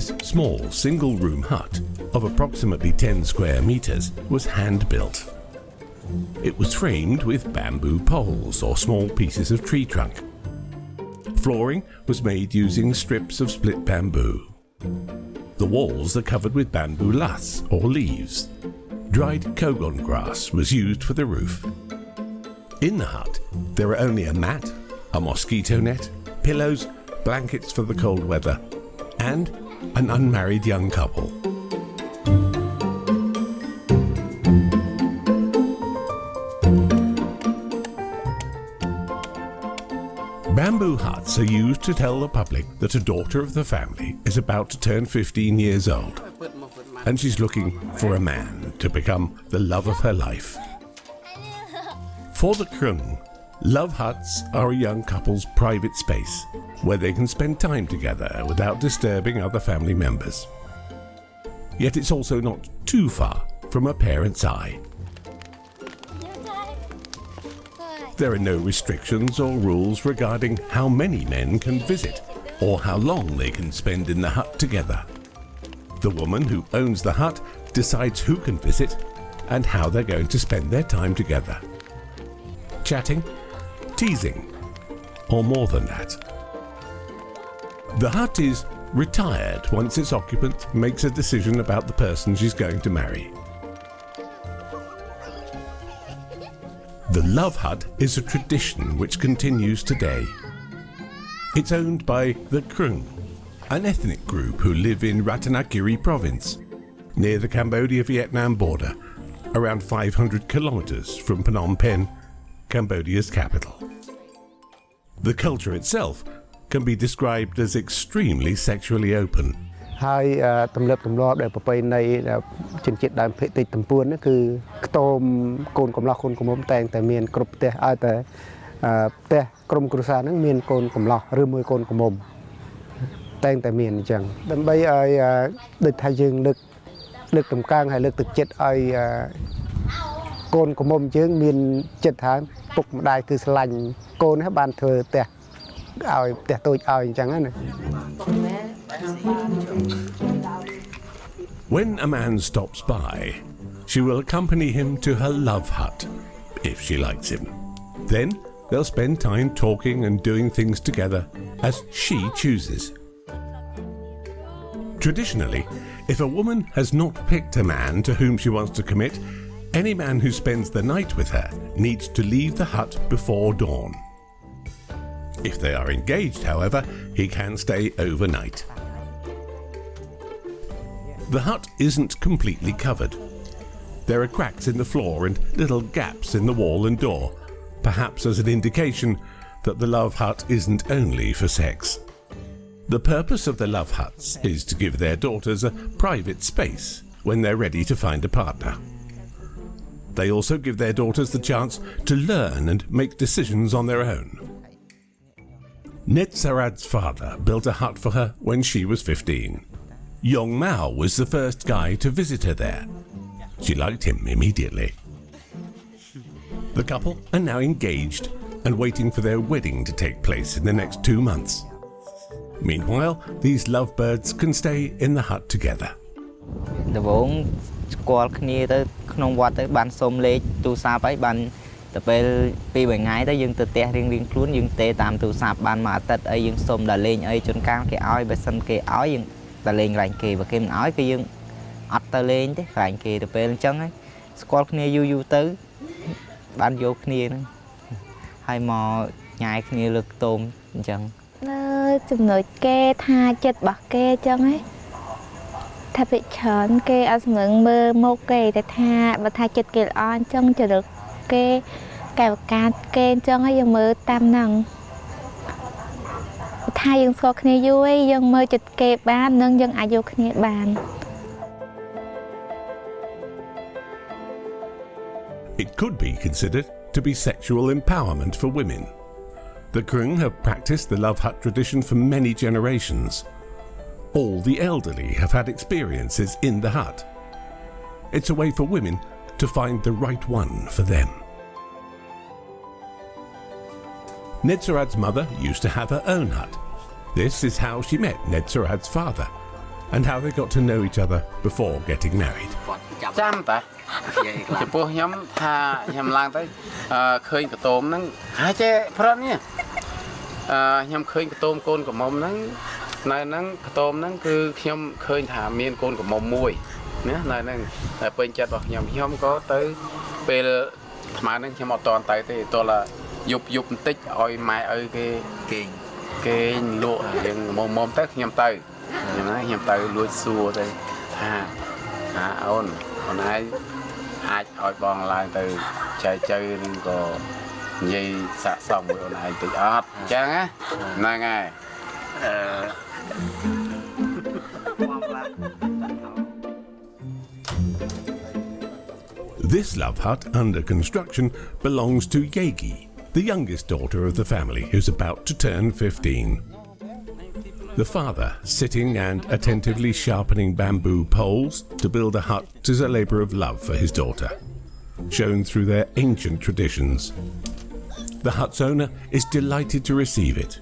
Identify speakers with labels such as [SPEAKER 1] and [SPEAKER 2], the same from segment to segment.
[SPEAKER 1] This small single-room hut of approximately 10 square meters was hand-built. It was framed with bamboo poles or small pieces of tree trunk. Flooring was made using strips of split bamboo. The walls are covered with bamboo laths or leaves. Dried kogon grass was used for the roof. In the hut, there are only a mat, a mosquito net, pillows, blankets for the cold weather, and an unmarried young couple. Bamboo huts are used to tell the public that a daughter of the family is about to turn 15 years old, and she's looking for a man to become the love of her life. For the Kreung, love huts are a young couple's private space where they can spend time together without disturbing other family members. Yet it's also not too far from a parent's eye. There are no restrictions or rules regarding how many men can visit or how long they can spend in the hut together. The woman who owns the hut decides who can visit and how they're going to spend their time together. Chatting, teasing, or more than that. The hut is retired once its occupant makes a decision about the person she's going to marry. The love hut is a tradition which continues today. It's owned by the Kreung, an ethnic group who live in Ratanakiri province, near the Cambodia-Vietnam border, around 500 kilometers from Phnom Penh, Cambodia's capital. The culture itself can be described as extremely sexually open.
[SPEAKER 2] ហើយទំនើបទម្លាប់ដែលប្រពៃណីជនជាតិដើមភាគតិចតំពួនហ្នឹងគឺខ្ទមកូនកំឡោះកូនក្រមុំតែងតែមានគ្រប់ផ្ទះឲ្យតែផ្ទះក្រុមគ្រួសារហ្នឹងមានកូនកំឡោះឬមួយកូនក្រមុំតែងតែមានអញ្ចឹងដើម្បីឲ្យដូចថាយើងលើកតម្កើងហើយលើកទឹកចិត្តឲ្យកូនក្រមុំយើងមានចិត្តថាពុកម្ដាយគឺស្រឡាញ់កូនហ្នឹងបានធ្វើផ្ទះឲ្យផ្ទះតូចឲ្យអញ្ចឹងណា
[SPEAKER 1] When a man stops by, she will accompany him to her love hut, if she likes him. Then they'll spend time talking and doing things together as she chooses. Traditionally, if a woman has not picked a man to whom she wants to commit, any man who spends the night with her needs to leave the hut before dawn. If they are engaged, however, he can stay overnight. The hut isn't completely covered. There are cracks in the floor and little gaps in the wall and door, perhaps as an indication that the love hut isn't only for sex. The purpose of the love huts is to give their daughters a private space when they're ready to find a partner. They also give their daughters the chance to learn and make decisions on their own. Netsarad's father built a hut for her when she was 15. Yong Mao was the first guy to visit her there. She liked him immediately. The couple are now engaged and waiting for their wedding to take place in the next 2 months. Meanwhile, these lovebirds can stay in the hut together.
[SPEAKER 3] The vốn qua kia tới không qua tới ban xôm lê tu sa phải ban tập về pi bảy ngày tới dương từ te riêng luôn dương te tam tu sa ban mà tết ấy dương xôm là lên ấy chôn cao cái áo về sân cái áo dương ta lên lạnh kì và cái áo cái dương ắt ta lên thế lạnh kì tập về chân ấy qua kia du tới ban vô kia nữa hai mò nhai kia lực tôm chân
[SPEAKER 4] chừng nổi ke tha chết bạc ke chân ấyถ้าไปเฉินเกเอาเหมือนมือโมเกแต่ถ้าจัดเกลออนจังจะđượcเกแก่การเกจังให้ยังมือตามนังถ้ายังสกเนี่ยยุ้ยยังมือจัดเกบ้านนึงยังอายุเนี่ยบ้าน
[SPEAKER 1] It could be considered to be sexual empowerment for women. The Kreung have practiced the love hut tradition for many generations. All the elderly have had experiences in the hut. It's a way for women to find the right one for them. Netsarad's mother used to have her own hut. This is how she met Netsarad's father. and how they got to know each other before getting married.
[SPEAKER 5] ចាំតាចំពោះខ្ញុំថាខ្ញុំឡើងទៅឃើញកតោមហ្នឹងហើយចេះប្រត់នេះខ្ញុំឃើញកតោមកូនកំមុំហ្នឹងនៅហ្នឹងកតោមហ្នឹងគឺខ្ញុំឃើញថាមានកូនកំមុំមួយណានៅហ្នឹងតែពេញចិត្តរបស់ខ្ញុំក៏ទៅពេលថ្មហ្នឹងខ្ញុំអត់តន់ទៅទេតោះយប់បន្តិចឲ្យម៉ែឪគេងលក់រៀងមុំទៅខ្ញុំទៅខ្ញុំទៅលួចសួរទៅថាអូនឯងអាចឲ្យបងឡើងទៅចែកចៅឬក៏និយាយសាកសមមួយអូនឯងតិចអត់អញ្ចឹងហ្នឹងហើយ
[SPEAKER 1] This love hut under construction belongs to Yegi, the youngest daughter of the family who's about to turn 15. The father, sitting and attentively sharpening bamboo poles to build a hut, is a labour of love for his daughter, shown through their ancient traditions. The hut's owner is delighted to receive it.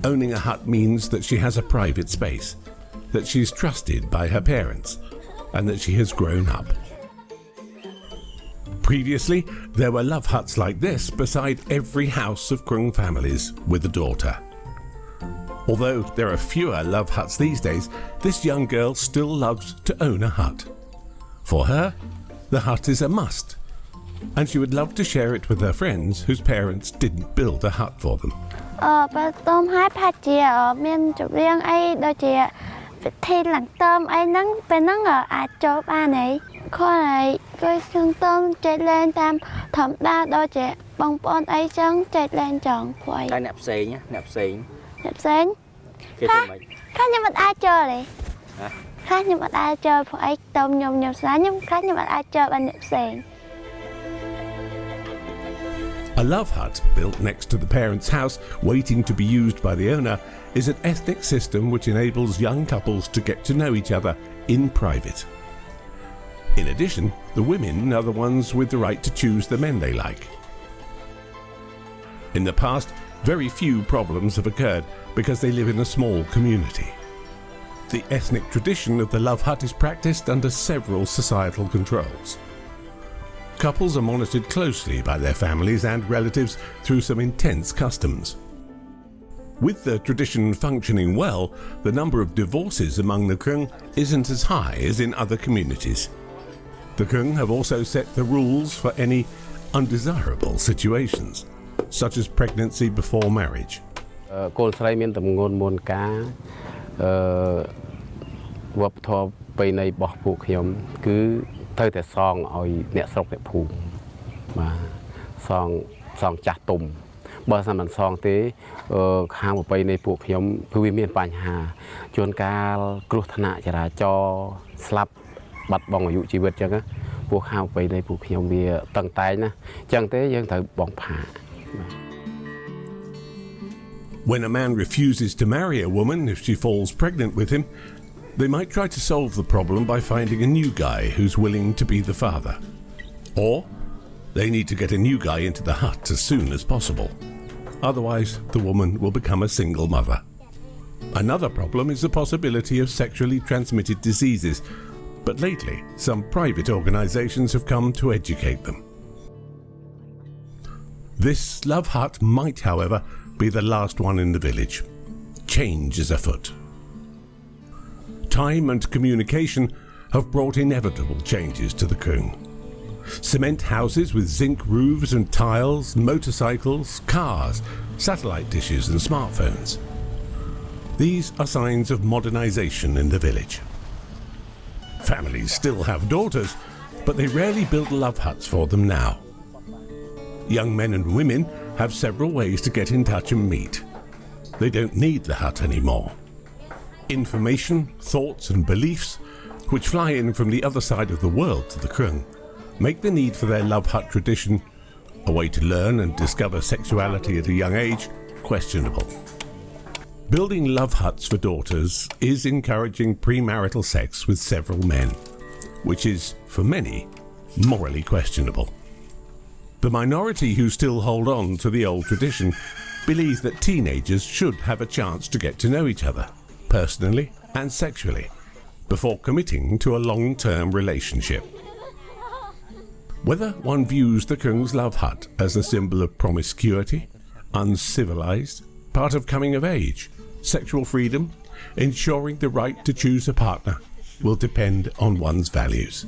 [SPEAKER 1] Owning a hut means that she has a private space, that she's trusted by her parents, and that she has grown up. Previously, there were love huts like this beside every house of Kreung families with a daughter. Although there are fewer love huts these days, this young girl still loves to own a hut. For her, the hut is a must, and she would love to share it with her friends whose parents didn't build a hut for them.
[SPEAKER 6] បើតមហើយផាច់ជាមានចម្រៀងអីដូចជាពិធីឡើងតមអីហ្នឹងពេលហ្នឹងអាចចូលបានហីគាត់ហើយគឺខ្ញុំតមចែកលេងតាមធម្មតាដូចជាបងប្អូនអីចឹងចែកលេងចង់ព្រោះតែអ្នកផ្សេងគេធ្វើមិនខ្ញុំមិនអាចចូលទេខ្ញុំមិនអាចចូលព្រោះអីតមខ្ញុំស្លាញ់ខ្ញុំមិនអាចចូលបានអ្នកផ្សេង
[SPEAKER 1] A love hut built next to the parents' house, waiting to be used by the owner, is an ethnic system which enables young couples to get to know each other in private. In addition, the women are the ones with the right to choose the men they like. In the past, very few problems have occurred because they live in a small community. The ethnic tradition of the love hut is practiced under several societal controls. Couples are monitored closely by their families and relatives through some intense customs. With the tradition functioning well, the number of divorces among the Kreung isn't as high as in other communities. The Kreung have also set the rules for any undesirable situations, such as pregnancy before marriage.
[SPEAKER 5] កូនស្រីមានតម្ងន់មុនការវប្បធម៌ប្រពៃណីរបស់ពួកខ្ញុំគឺត្រូវតែសងឲ្យអ្នកស្រុកអ្នកភូមិបាទសងចាស់ទុំបើមិនបានសងទេខាងប្រពៃណីពួកខ្ញុំគឺវាមានបញ្ហាជួនកាលគ្រោះថ្នាក់ចរាចរណ៍ស្លាប់បាត់បង់អាយុជីវិតអញ្ចឹងពួកខាងប្រពៃណីពួកខ្ញុំវាតឹងតែងណាអញ្ចឹងទេយើងត្រូវបងផា
[SPEAKER 1] When a man refuses to marry a woman if she falls pregnant with him, they might try to solve the problem by finding a new guy who's willing to be the father. Or they need to get a new guy into the hut as soon as possible. Otherwise, the woman will become a single mother. Another problem is the possibility of sexually transmitted diseases, but lately some private organizations have come to educate them. This love hut might, however, be the last one in the village. Change is afoot. Time and communication have brought inevitable changes to the Kreung. Cement houses with zinc roofs and tiles, motorcycles, cars, satellite dishes and smartphones. These are signs of modernization in the village. Families still have daughters, but they rarely build love huts for them now. Young men and women have several ways to get in touch and meet. They don't need the hut anymore. Information, thoughts and beliefs, which fly in from the other side of the world to the Kreung, make the need for their love hut tradition, a way to learn and discover sexuality at a young age, questionable. Building love huts for daughters is encouraging premarital sex with several men, which is, for many, morally questionable. The minority who still hold on to the old tradition believe that teenagers should have a chance to get to know each other, personally and sexually before committing to a long-term relationship. Whether one views the Kreung's love hut as a symbol of promiscuity, uncivilized, part of coming of age, sexual freedom, ensuring the right to choose a partner, will depend on one's values.